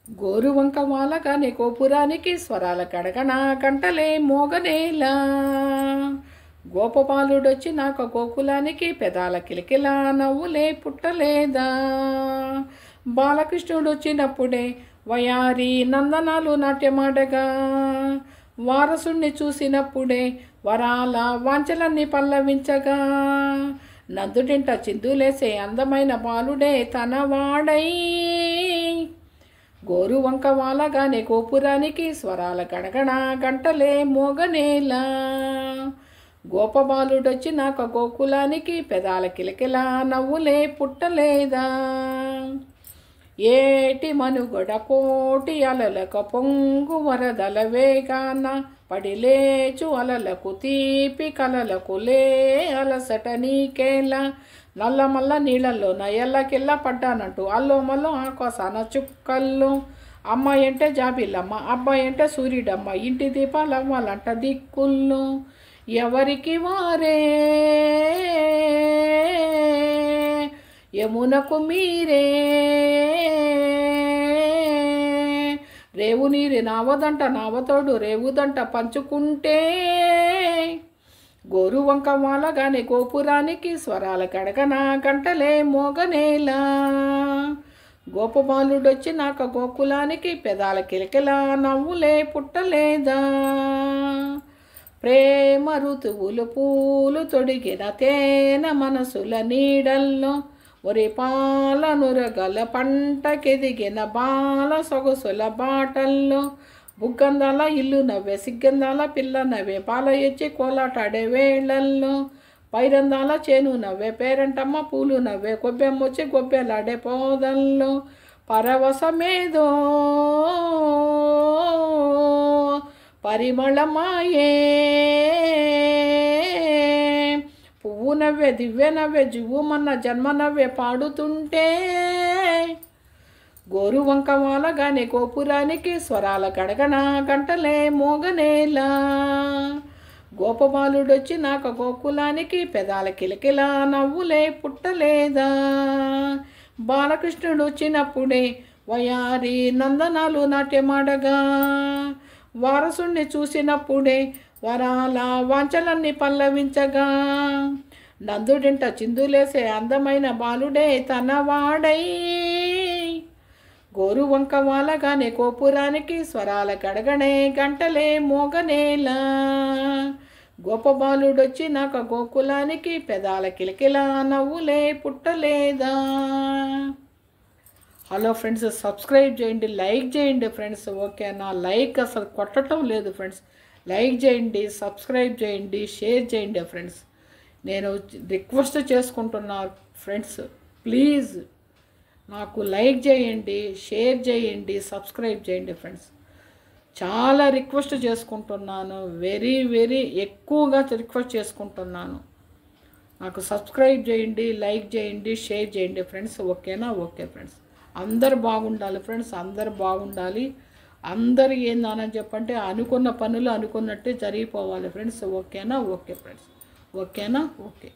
గోరువంక వాలగానే గోపురానికి స్వరాల కడగన కంటలే మోగనేలా. గోపబాలుడొచ్చి నాకు గోకులానికి పెదాల కిలకిలా నవ్వులే పుట్టలేదా. బాలకృష్ణుడొచ్చినప్పుడే వయారి నందనాలు నాట్యమాడగా, వారసుణ్ణి చూసినప్పుడే వరాల వాంఛలన్నీ పల్లవించగా, నందుడింట చిందులేసే అందమైన బాలుడే తనవాడై. గోరువంక వాలగానే గోపురానికి స్వరాల గణగణ గంటలే మోగనేలా. గోపబాలుడొచ్చి నాకు గోకులానికి పెదాల కిలకిలా నవ్వులే పుట్టలేదా. ఏటి మనుగడ కోటి అలలకు పొంగు వరదల వేగాన, పడిలేచు అలలకు తీపి కలలకు లే అలసట నీకేలా. నల్లమల్ల నీళ్ళల్లో నయల్లకిల్ల పడ్డానంటూ అల్లో మల్లో ఆకాశాన చుక్కల్లో. అమ్మాయి అంటే జాబిల్లమ్మ, అబ్బాయి అంటే సూర్యుడమ్మ, ఇంటి దీపాలవ్వాలంట దిక్కుల్లో. ఎవరికి వారే యమునకు మీరే, రేవు నీరు నావదంట నావతోడు రేవుదంట పంచుకుంటే. గోరువంక వాలగానే గోపురానికి స్వరాల కడగన గంటలే మోగనేలా. గోపబాలుడొచ్చి నాకు గోకులానికి పెదాల కిలకిలా నవ్వులే పుట్టలేదా. ప్రేమ ఋతువులు పూలు తొడిగిన తేన మనసుల నీడల్లో, ఒరి పాల నురగల పంటకెదిగిన బాల సొగసుల బాటల్లో, బుగ్గందాల ఇల్లు నవ్వే సిగ్గందాల పిల్ల నవ్వే పాల ఎచ్చి కోలాటాడే వేళల్లో, పైరందాల చేను నవ్వే పేరంటమ్మ పూలు నవ్వే గొబ్బెమ్మొచ్చి గొబ్బెలాడే పోదల్లో. పరవశమేదో పరిమళమాయే, పువ్వు నవ్వే దివ్య నవ్వే జివ్వుమన్న జన్మ నవ్వే పాడుతుంటే. గోరువంక వాలగానే గోపురానికి స్వరాల గడగన గంటలే మోగనేలా. గోపబాలుడొచ్చి నాకు గోకులానికి పెదాల కిలకిలా నవ్వులే పుట్టలేదా. బాలకృష్ణుడు వచ్చినప్పుడే వయారి నందనాలు నాట్యమాడగా, వారసుణ్ణి చూసినప్పుడే వరాల వాంఛలన్నీ పల్లవించగా, నందుడింట చిందులేసే అందమైన బాలుడే తనవాడై. గోరువంక వాలగానే గోపురానికి స్వరాల గడగనే గంటలే మోగనేలా. గోపబాలుడొచ్చి నాకు గోకులానికి పెదాల కిలకిలా నవ్వులే పుట్టలేదా. హలో ఫ్రెండ్స్, సబ్స్క్రైబ్ చేయండి, లైక్ చేయండి ఫ్రెండ్స్. ఓకేనా, లైక్ అసలు కొట్టడం లేదు ఫ్రెండ్స్. లైక్ చేయండి, సబ్స్క్రైబ్ చేయండి, షేర్ చేయండి ఫ్రెండ్స్. నేను రిక్వెస్ట్ చేసుకుంటున్నాను ఫ్రెండ్స్, ప్లీజ్ నాకు లైక్ చేయండి, షేర్ చేయండి, సబ్స్క్రైబ్ చేయండి ఫ్రెండ్స్. చాలా రిక్వెస్ట్ చేసుకుంటున్నాను, వెరీ ఎక్కువగా రిక్వెస్ట్ చేసుకుంటున్నాను. నాకు సబ్స్క్రైబ్ చేయండి, లైక్ చేయండి, షేర్ చేయండి ఫ్రెండ్స్. ఓకేనా, ఓకే ఫ్రెండ్స్. అందరు బాగుండాలి ఫ్రెండ్స్, అందరు బాగుండాలి. అందరు ఏందని చెప్పంటే అనుకున్న పనులు అనుకున్నట్టే జరిగిపోవాలి ఫ్రెండ్స్. ఓకేనా, ఓకే ఫ్రెండ్స్. ఓకేనా, ఓకే.